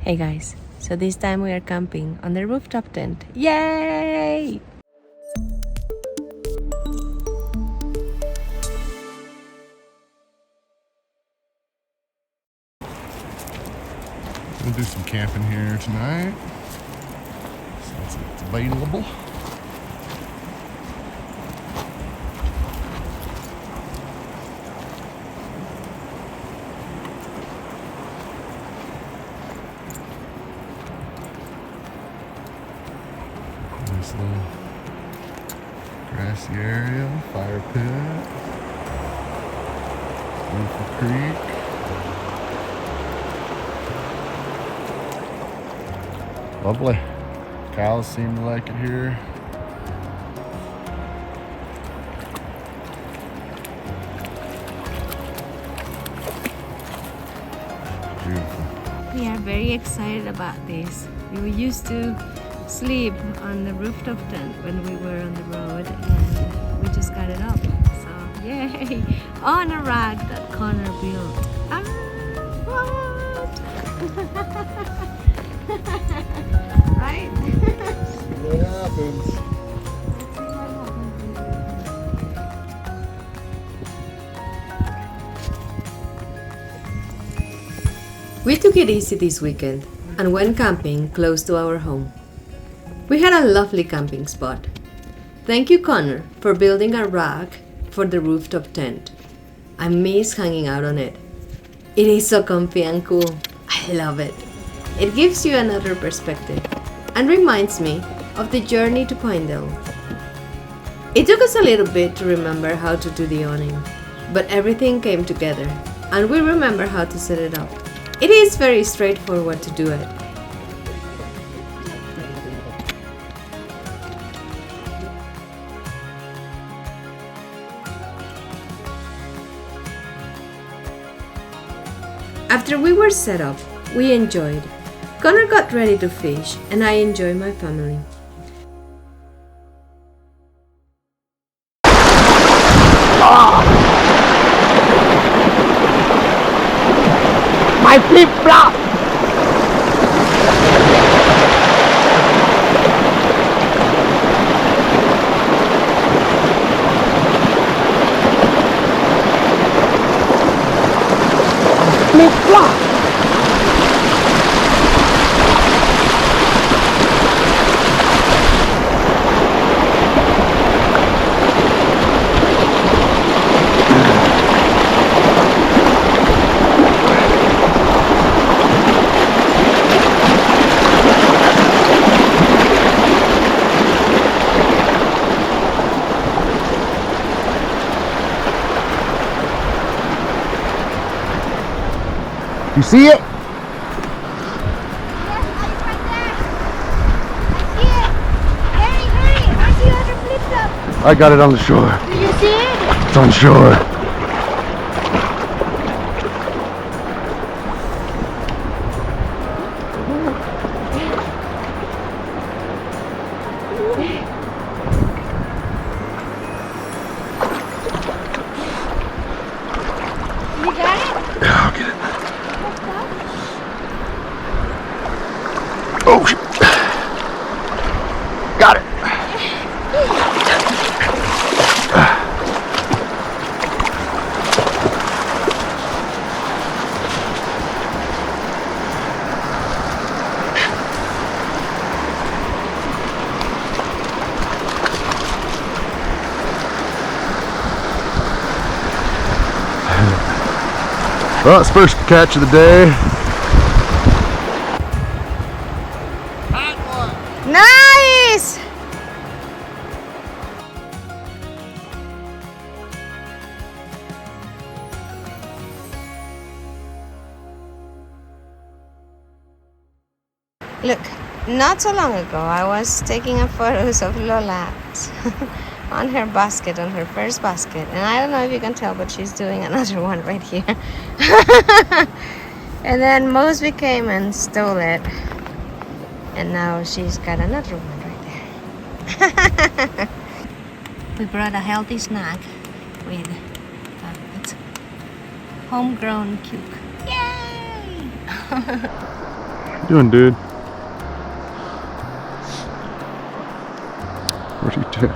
Hey guys, so this time we are camping on the rooftop tent. Yay! We'll do some camping here tonight since it's available. Nice little grassy area, fire pit, beautiful creek. Lovely. Cows seem to like it here. Beautiful. We are very excited about this. We used to sleep on the rooftop tent when we were on the road and we just got it up. So yay! On a rag that Connor built. Ah, what? Right? What happens? We took it easy this weekend and went camping close to our home. We had a lovely camping spot. Thank you, Connor, for building a rack for the rooftop tent. I miss hanging out on it. It is so comfy and cool. I love it. It gives you another perspective and reminds me of the journey to Pinedale. It took us a little bit to remember how to do the awning, but everything came together and we remember how to set it up. It is very straightforward to do it. After we were set up, we enjoyed. Connor got ready to fish and I enjoy my family. My flip-flop! Flip-flop! You see it? Yes, it's right there. I see it. Hurry, hurry. I see you other flip-flop. I got it on the shore. Do you see it? It's on shore. You got it? Yeah, I'll get it. Oh, shit. Got it. Well, it's first catch of the day. Nice! Look, not so long ago I was taking a photos of Lola on her basket, on her first basket. And I don't know if you can tell, but she's doing another one right here. And then Mosby came and stole it. And now she's got another one right there. We brought a healthy snack with it's homegrown cuke. Yay! you doing, dude? What are you doing?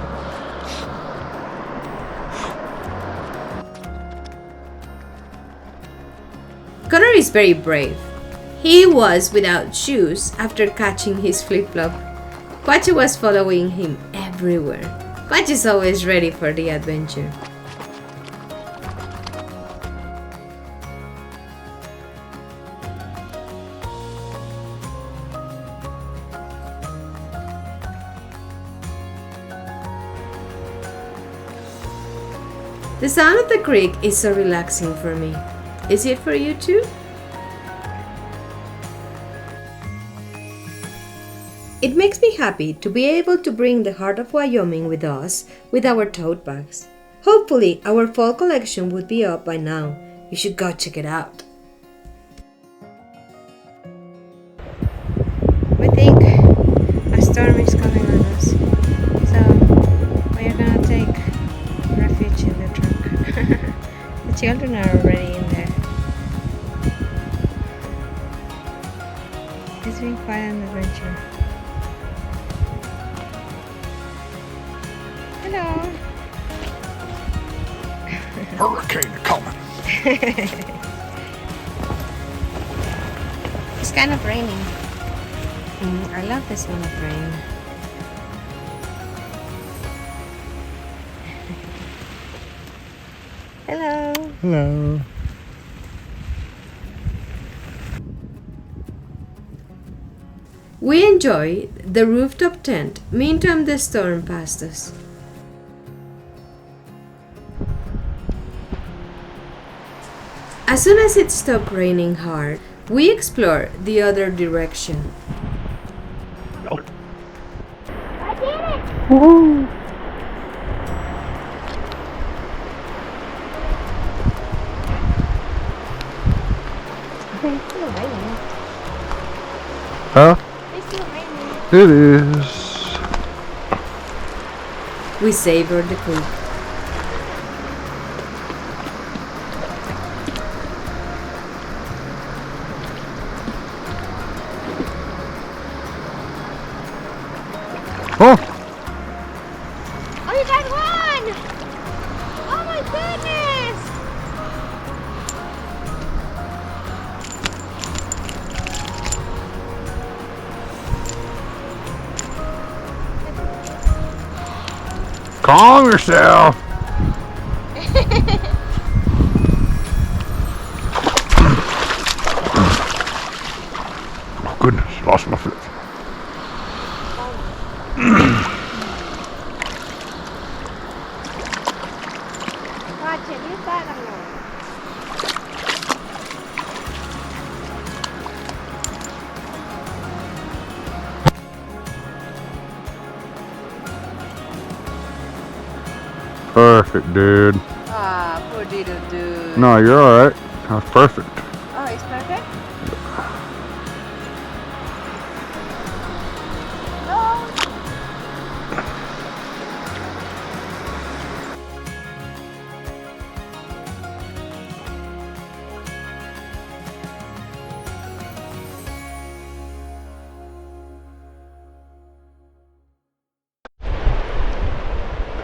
Connor is very brave. He was without shoes after catching his flip-flop. Quachi was following him everywhere. Quachi is always ready for the adventure. The sound of the creek is so relaxing for me. Is it for you too? It makes me happy to be able to bring the heart of Wyoming with us with our tote bags. Hopefully our fall collection would be up by now. You should go check it out. We think a storm is coming on us, so we are gonna take refuge in the trunk. The children are already in there. It's been quite an adventure. Hello. Hurricane coming. It's kind of raining. I love the smell of rain. Hello. Hello. We enjoyed the rooftop tent meantime the storm passed us. As soon as it stopped raining hard, we explored the other direction. I did it! Woo! It's still raining. Huh? It's still raining. It is. We savored the creek. Oh! Oh, you guys won! Oh my goodness! Calm yourself. Oh goodness, lost my flip. Watch it, you got them. Perfect, dude. Ah, poor little dude. No, you're alright. That was perfect. Oh, it's perfect?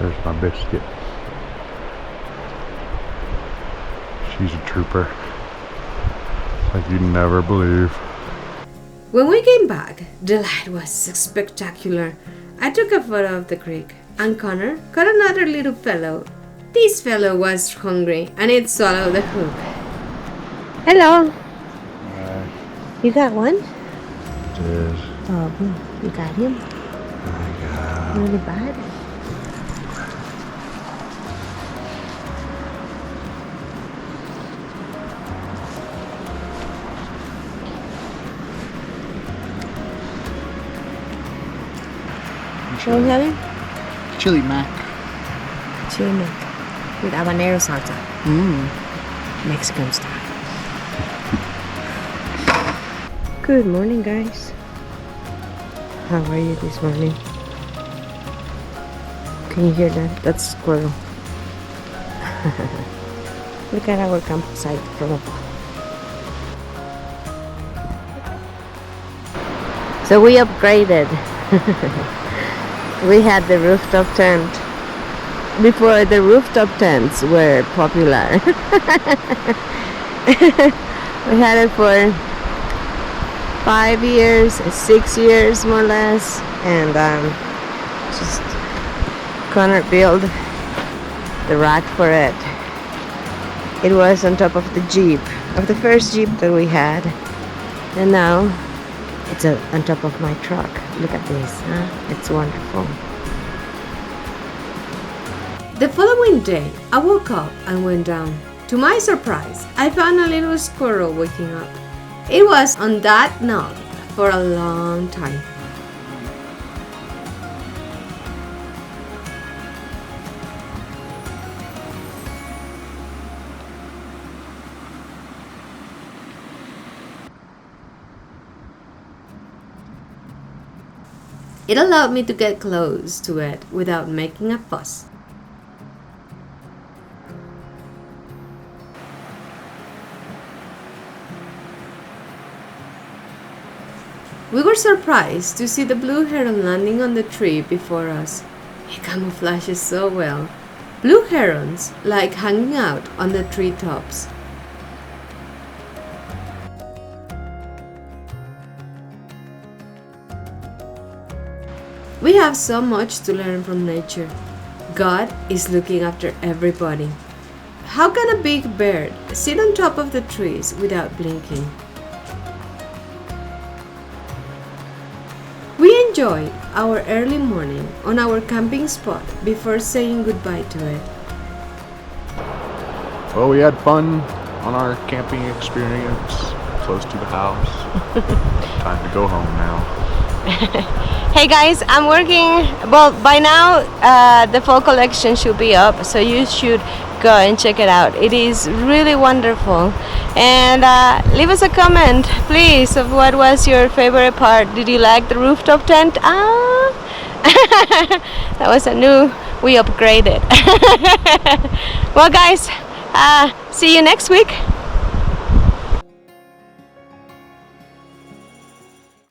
There's my biscuit. She's a trooper. Like you'd never believe. When we came back, the light was spectacular. I took a photo of the creek, and Connor caught another little fellow. This fellow was hungry, and it swallowed the hook. Hello. You got one? Cheers. Oh, you got him? Really bad? What are we having? Chili mac. Chili mac with habanero salsa. Mexican style. Good morning, guys. How are you this morning? Can you hear that? That's squirrel. Look at our campsite from above. So we upgraded. We had the rooftop tent before the rooftop tents were popular. We had it for 5 years, 6 years more or less, and just Connor built the rack for it. It was on top of the Jeep, of the first Jeep that we had, and now it's on top of my truck. Look at this, huh? It's wonderful. The following day, I woke up and went down. To my surprise, I found a little squirrel waking up. It was on that knob for a long time. It allowed me to get close to it without making a fuss. We were surprised to see the blue heron landing on the tree before us. He camouflages so well. Blue herons like hanging out on the treetops. We have so much to learn from nature. God is looking after everybody. How can a big bird sit on top of the trees without blinking? We enjoyed our early morning on our camping spot before saying goodbye to it. Well, we had fun on our camping experience close to the house. Time to go home now. Hey guys, I'm working. Well, by now the fall collection should be up, so you should go and check it out. It is really wonderful. And leave us a comment, please, of what was your favorite part. Did you like the rooftop tent? That was a new. We upgraded. Well, guys, see you next week.